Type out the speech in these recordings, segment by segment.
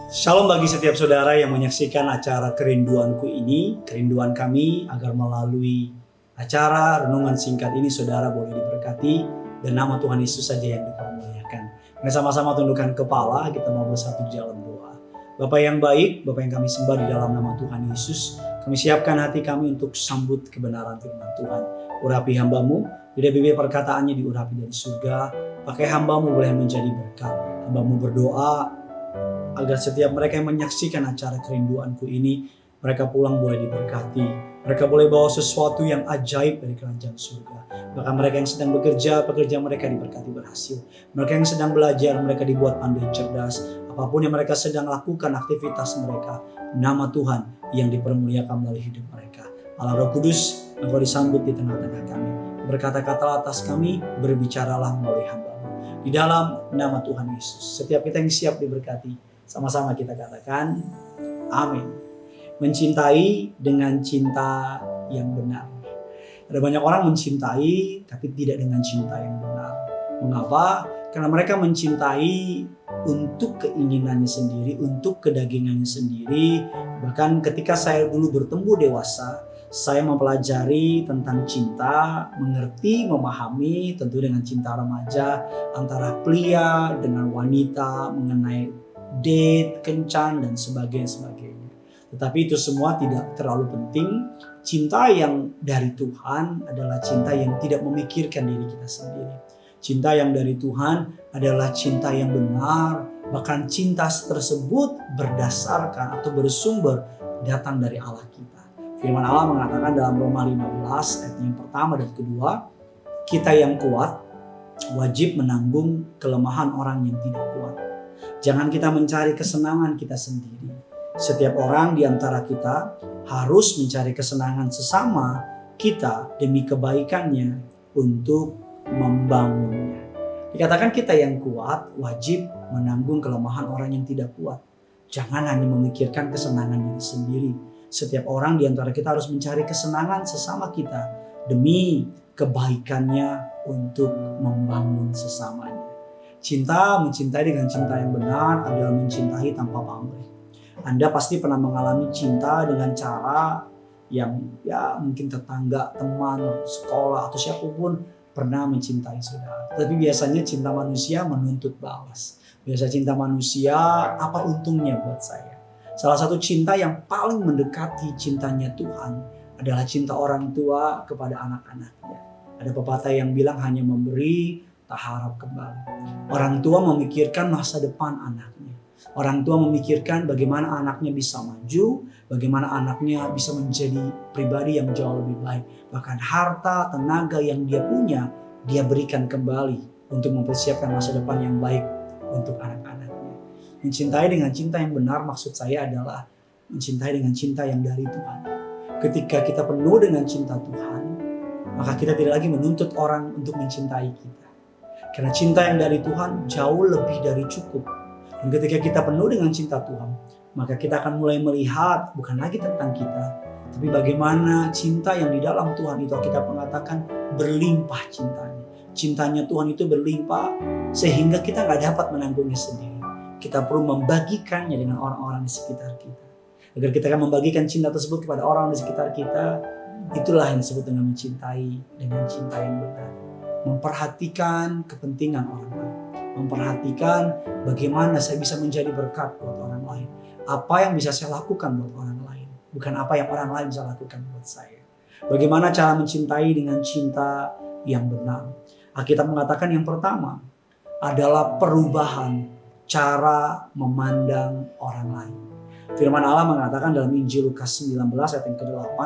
Shalom bagi setiap saudara yang menyaksikan acara Kerinduanku ini. Kerinduan kami agar melalui acara renungan singkat ini saudara boleh diberkati dan nama Tuhan Yesus saja yang dipermuliakan. Mari sama-sama tundukkan kepala, kita mau bersatu di dalam doa. Bapa yang baik, Bapa yang kami sembah di dalam nama Tuhan Yesus, kami siapkan hati kami untuk sambut kebenaran firman Tuhan. Urapi hamba-Mu, bibir-bibir perkataannya diurapi dari surga. Pakai hamba-Mu boleh menjadi berkat. Hamba-Mu berdoa agar setiap mereka yang menyaksikan acara Kerinduanku ini, mereka pulang boleh diberkati. Mereka boleh bawa sesuatu yang ajaib dari kerajaan surga. Bahkan mereka yang sedang bekerja, pekerjaan mereka diberkati berhasil. Mereka yang sedang belajar, mereka dibuat pandai cerdas. Apapun yang mereka sedang lakukan, aktivitas mereka, nama Tuhan yang dipermuliakan melalui hidup mereka. Allah Roh Kudus, Engkau disambut di tengah-tengah kami. Berkata-kata atas kami, berbicaralah melalui hamba-Mu. Di dalam nama Tuhan Yesus, setiap kita yang siap diberkati, sama-sama kita katakan, amin. Mencintai dengan cinta yang benar. Ada banyak orang mencintai, tapi tidak dengan cinta yang benar. Mengapa? Karena mereka mencintai untuk keinginannya sendiri, untuk kedagingannya sendiri. Bahkan ketika saya dulu bertumbuh dewasa, saya mempelajari tentang cinta, mengerti, memahami, tentu dengan cinta remaja, antara pria dengan wanita, mengenai date, kencan, dan sebagainya. Tetapi itu semua tidak terlalu penting. Cinta yang dari Tuhan adalah cinta yang tidak memikirkan diri kita sendiri. Cinta yang dari Tuhan adalah cinta yang benar. Bahkan cinta tersebut berdasarkan atau bersumber datang dari Allah kita. Firman Allah mengatakan dalam Roma 15 ayat yang pertama dan kedua, kita yang kuat wajib menanggung kelemahan orang yang tidak kuat. Jangan kita mencari kesenangan kita sendiri. Setiap orang di antara kita harus mencari kesenangan sesama kita demi kebaikannya untuk membangunnya. Dikatakan kita yang kuat wajib menanggung kelemahan orang yang tidak kuat. Jangan hanya memikirkan kesenangan diri sendiri. Setiap orang di antara kita harus mencari kesenangan sesama kita demi kebaikannya untuk membangun sesamanya. Mencintai dengan cinta yang benar adalah mencintai tanpa pamrih. Anda pasti pernah mengalami cinta dengan cara yang mungkin tetangga, teman, sekolah atau siapapun pernah mencintai saudara. Tapi biasanya cinta manusia menuntut balas. Biasa cinta manusia, apa untungnya buat saya? Salah satu cinta yang paling mendekati cintanya Tuhan adalah cinta orang tua kepada anak-anaknya. Ada pepatah yang bilang hanya memberi, tak harap kembali. Orang tua memikirkan masa depan anaknya. Orang tua memikirkan bagaimana anaknya bisa maju, bagaimana anaknya bisa menjadi pribadi yang jauh lebih baik. Bahkan harta, tenaga yang dia punya, dia berikan kembali untuk mempersiapkan masa depan yang baik untuk anak-anaknya. Mencintai dengan cinta yang benar maksud saya adalah mencintai dengan cinta yang dari Tuhan. Ketika kita penuh dengan cinta Tuhan, maka kita tidak lagi menuntut orang untuk mencintai kita. Karena cinta yang dari Tuhan jauh lebih dari cukup. Dan ketika kita penuh dengan cinta Tuhan, maka kita akan mulai melihat bukan lagi tentang kita, tapi bagaimana cinta yang di dalam Tuhan itu kita mengatakan berlimpah cintanya. Cintanya Tuhan itu berlimpah sehingga kita gak dapat menanggungnya sendiri. Kita perlu membagikannya dengan orang-orang di sekitar kita. Agar kita akan membagikan cinta tersebut kepada orang di sekitar kita, itulah yang disebut dengan mencintai dengan cinta yang benar. Memperhatikan kepentingan orang lain. Memperhatikan bagaimana saya bisa menjadi berkat buat orang lain. Apa yang bisa saya lakukan buat orang lain. Bukan apa yang orang lain bisa lakukan buat saya. Bagaimana cara mencintai dengan cinta yang benar. Alkitab mengatakan yang pertama adalah perubahan cara memandang orang lain. Firman Allah mengatakan dalam Injil Lukas 19 ayat yang ke-8.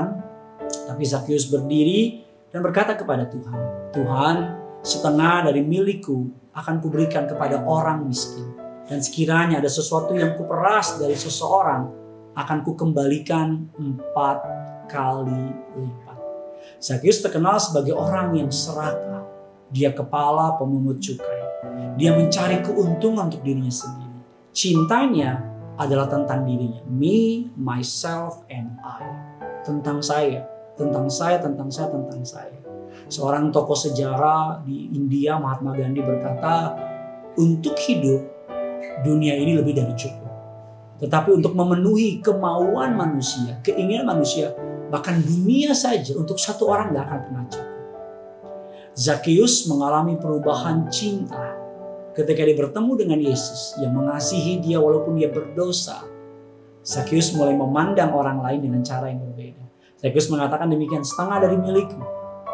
Tapi Zakius berdiri dan berkata kepada Tuhan, Tuhan, setengah dari milikku akan kuberikan kepada orang miskin. Dan sekiranya ada sesuatu yang kuperas dari seseorang, akan kukembalikan 4 kali lipat. Zakius terkenal sebagai orang yang serakah. Dia kepala pemungut cukai. Dia mencari keuntungan untuk dirinya sendiri. Cintanya adalah tentang dirinya. Me, myself, and I. Tentang saya. Seorang tokoh sejarah di India, Mahatma Gandhi berkata, untuk hidup dunia ini lebih dari cukup. tetapi untuk memenuhi kemauan manusia, keinginan manusia, bahkan dunia saja untuk satu orang gak akan pernah cukup. Zakheus mengalami perubahan cinta ketika dia bertemu dengan Yesus yang mengasihi dia walaupun dia berdosa. Zakheus mulai memandang orang lain dengan cara yang berbeda. Zakheus mengatakan demikian, setengah dari milikku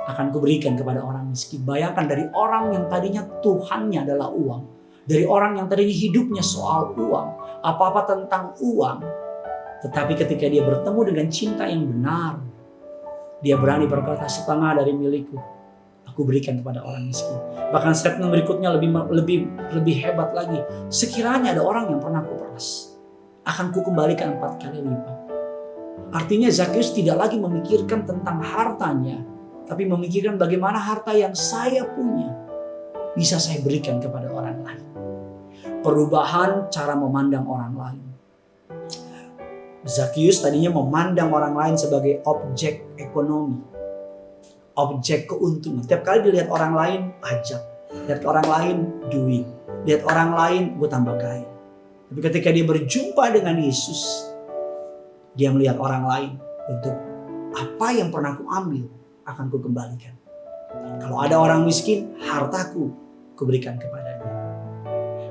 akan kuberikan kepada orang miskin. Bayangkan, dari orang yang tadinya Tuhannya adalah uang, dari orang yang tadinya hidupnya soal uang, apa-apa tentang uang, tetapi ketika dia bertemu dengan cinta yang benar, dia berani berkata, setengah dari milikku aku berikan kepada orang miskin. Bahkan statement berikutnya lebih hebat lagi. Sekiranya ada orang yang pernah kuperas, akan kukembalikan 4 kali lipat. Artinya Zakheus tidak lagi memikirkan tentang hartanya, tapi memikirkan bagaimana harta yang saya punya bisa saya berikan kepada orang lain. Perubahan cara memandang orang lain. Zakheus tadinya memandang orang lain sebagai objek ekonomi, objek keuntungan. Tiap kali dilihat orang lain, pajak. Lihat orang lain, duit. Lihat orang lain, gue tambah kaya. Tapi ketika dia berjumpa dengan Yesus, dia melihat orang lain untuk apa yang pernah aku ambil akan ku kembalikan. Kalau ada orang miskin, hartaku kuberikan kepadanya.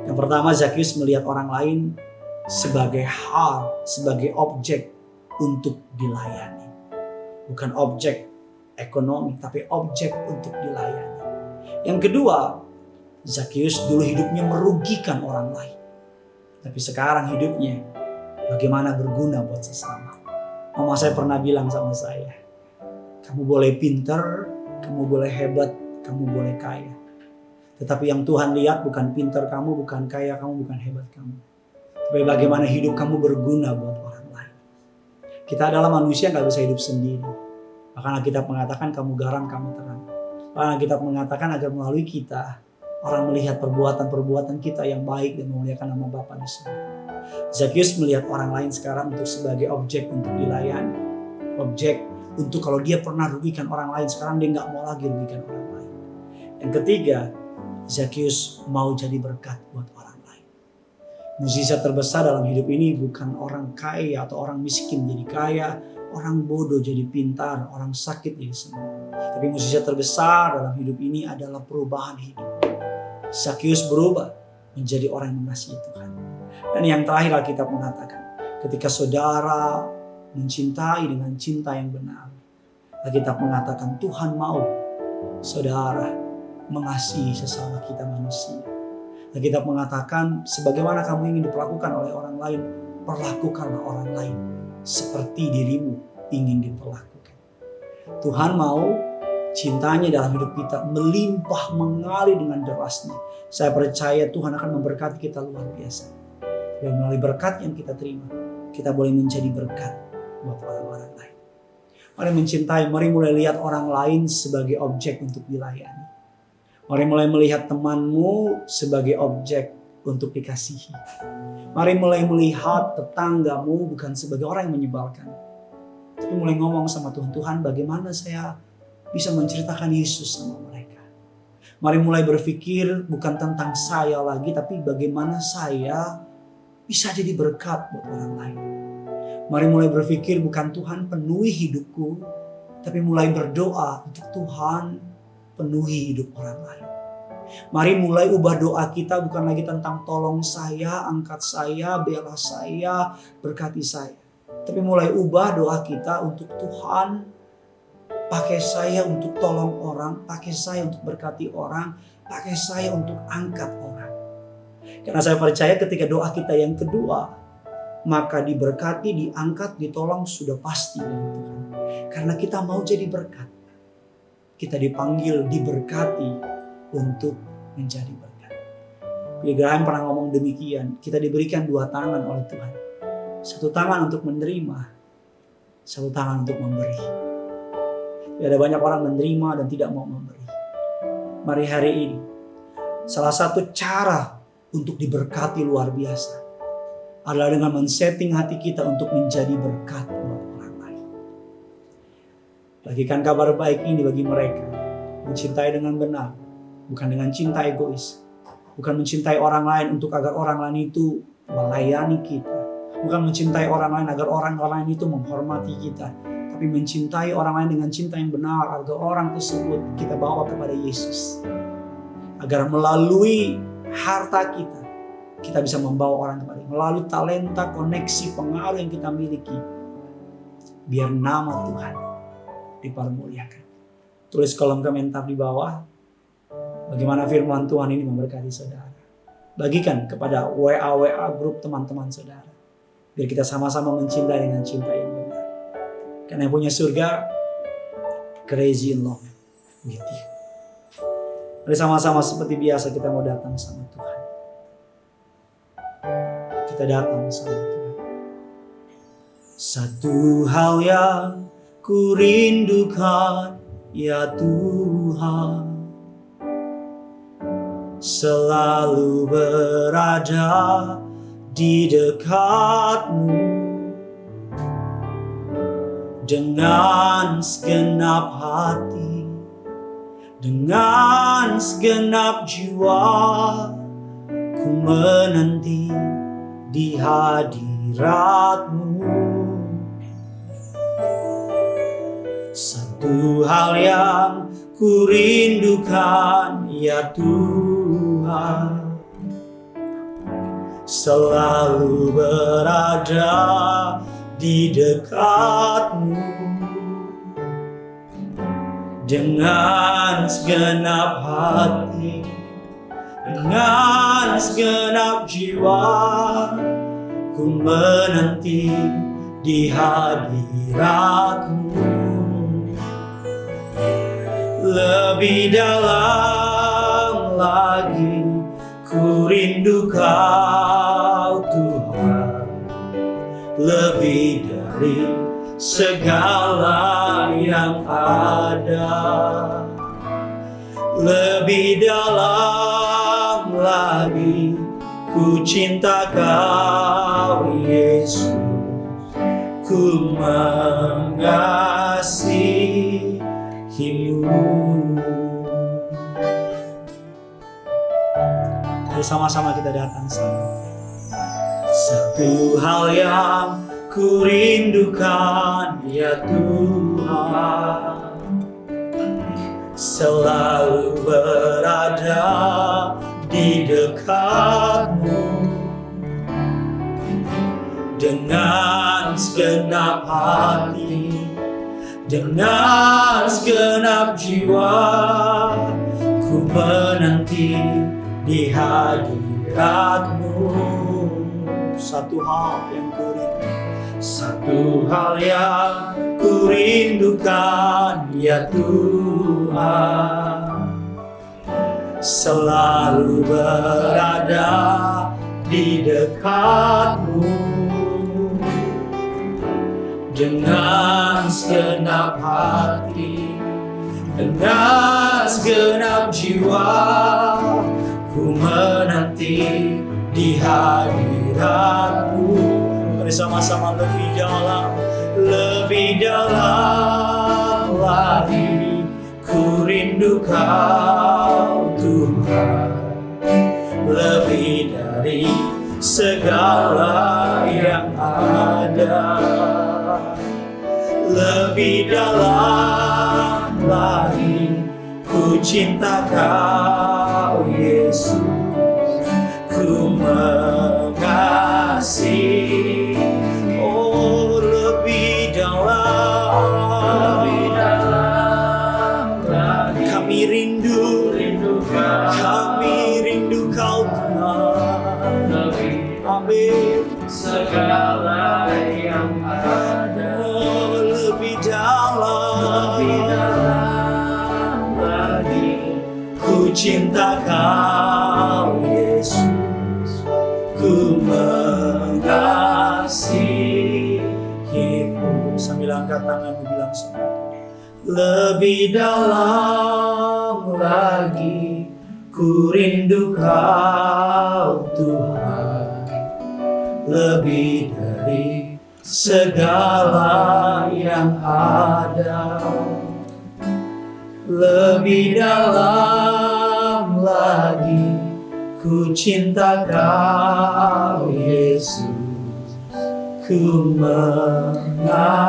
Yang pertama, Zakheus melihat orang lain sebagai hal, sebagai objek untuk dilayani. Bukan objek ekonomi, tapi objek untuk dilayani. Yang kedua, Zakheus dulu hidupnya merugikan orang lain. Tapi sekarang hidupnya bagaimana berguna buat sesama. Mama saya pernah bilang sama saya, kamu boleh pintar, kamu boleh hebat, kamu boleh kaya. Tetapi yang Tuhan lihat bukan pintar kamu, bukan kaya kamu, bukan hebat kamu. Tapi bagaimana hidup kamu berguna buat orang lain. Kita adalah manusia gak bisa hidup sendiri. Bahkan Alkitab mengatakan kamu garam, kamu terang. Bahkan Alkitab mengatakan agar melalui kita, orang melihat perbuatan-perbuatan kita yang baik dan memuliakan nama Bapa di surga. Zakheus melihat orang lain sekarang untuk sebagai objek untuk dilayani. Objek untuk kalau dia pernah rugikan orang lain, sekarang dia gak mau lagi rugikan orang lain. Yang ketiga, Zakheus mau jadi berkat buat orang lain. Mukjizat terbesar dalam hidup ini bukan orang kaya atau orang miskin jadi kaya, orang bodoh jadi pintar, orang sakit jadi sembuh. Tapi mukjizat terbesar dalam hidup ini adalah perubahan hidup. Zakheus berubah menjadi orang yang mengasihi Tuhan. Dan yang terakhir Alkitab mengatakan, ketika saudara mencintai dengan cinta yang benar, Alkitab mengatakan Tuhan mau saudara mengasihi sesama kita manusia. Alkitab mengatakan sebagaimana kamu ingin diperlakukan oleh orang lain, perlakukanlah orang lain seperti dirimu ingin diperlakukan. Tuhan mau cintanya dalam hidup kita melimpah mengalir dengan derasnya. Saya percaya Tuhan akan memberkati kita luar biasa. Dan melalui berkat yang kita terima, kita boleh menjadi berkat buat orang-orang lain. Mari mencintai, mari mulai lihat orang lain sebagai objek untuk dilayani. Mari mulai melihat temanmu sebagai objek untuk dikasihi. Mari mulai melihat tetanggamu bukan sebagai orang yang menyebalkan. Tapi mulai ngomong sama Tuhan, Tuhan bagaimana saya bisa menceritakan Yesus sama mereka. Mari mulai berpikir bukan tentang saya lagi, tapi bagaimana saya bisa jadi berkat buat orang lain. Mari mulai berpikir bukan Tuhan penuhi hidupku, tapi mulai berdoa untuk Tuhan penuhi hidup orang lain. Mari mulai ubah doa kita bukan lagi tentang tolong saya, angkat saya, bela saya, berkati saya. Tapi mulai ubah doa kita untuk Tuhan pakai saya untuk tolong orang, pakai saya untuk berkati orang, pakai saya untuk angkat orang. Karena saya percaya ketika doa kita yang kedua, maka diberkati, diangkat, ditolong sudah pasti dari Tuhan. Karena kita mau jadi berkat. Kita dipanggil, diberkati untuk menjadi berkat. Billy Graham pernah ngomong demikian, kita diberikan 2 tangan oleh Tuhan. 1 tangan untuk menerima, 1 tangan untuk memberi. Ada banyak orang menerima dan tidak mau memberi. Mari hari ini, salah satu cara untuk diberkati luar biasa adalah dengan men-setting hati kita untuk menjadi berkat buat orang lain. Bagikan kabar baik ini bagi mereka. Mencintai dengan benar, bukan dengan cinta egois. Bukan mencintai orang lain untuk agar orang lain itu melayani kita. Bukan mencintai orang lain agar orang lain itu menghormati kita, tapi mencintai orang lain dengan cinta yang benar agar orang tersebut kita bawa kepada Yesus. Agar melalui harta kita bisa membawa orang kepada Dia. Melalui talenta, koneksi, pengaruh yang kita miliki, biar nama Tuhan dipermuliakan. Tulis kolom komentar di bawah bagaimana firman Tuhan ini memberkati saudara. Bagikan kepada WA grup teman-teman saudara, biar kita sama-sama mencintai dengan cinta yang benar. Karena yang punya surga, crazy in love with you. Mari sama-sama seperti biasa kita mau datang sama Tuhan. Kita datang sama Tuhan. Satu hal yang ku rindukan, ya Tuhan, selalu berada di dekatmu dengan segenap hati, dengan segenap jiwa, ku menanti di hadiratmu. Satu hal yang ku rindukan, ya Tuhan, selalu berada di dekatmu dengan segenap hati, dengan segenap jiwa, ku menanti di hadiratmu. Lebih dalam lagi ku rindu Kau Tuhan, lebih dari segala yang ada. Lebih dalam lagi ku cinta Kau Yesus, ku mengasihimu. Mari sama-sama kita datang sama. Satu hal yang ku rindukan, ya Tuhan, selalu berada di dekatmu dengan segenap hati, dengan segenap jiwa, ku menanti di hadiratmu. Satu hal yang ku rindukan, satu hal yang ku rindukan, ya Tuhan, selalu berada di dekatmu dengan segenap hati, dengan segenap jiwa, ku menanti di hadiratmu. Bersama-sama lebih dalam lagi ku rindu Kau Tuhan, lebih dari segala yang ada. Lebih dalam lagi ku cinta Kau Yesus, ku mengasihi. Oh, lebih dalam lagi kami rindu Kau Tuhan. Amin. Segala yang ada, oh, lebih dalam lagi ku cinta Kau Yesus, ku mengasihimu. Sambil angkat tanganmu bilang semua. Lebih dalam lagi ku rindu Kau Tuhan, lebih dari segala yang ada. Lebih dalam lagi ku cinta Kau Yesus, ku mengasihimu.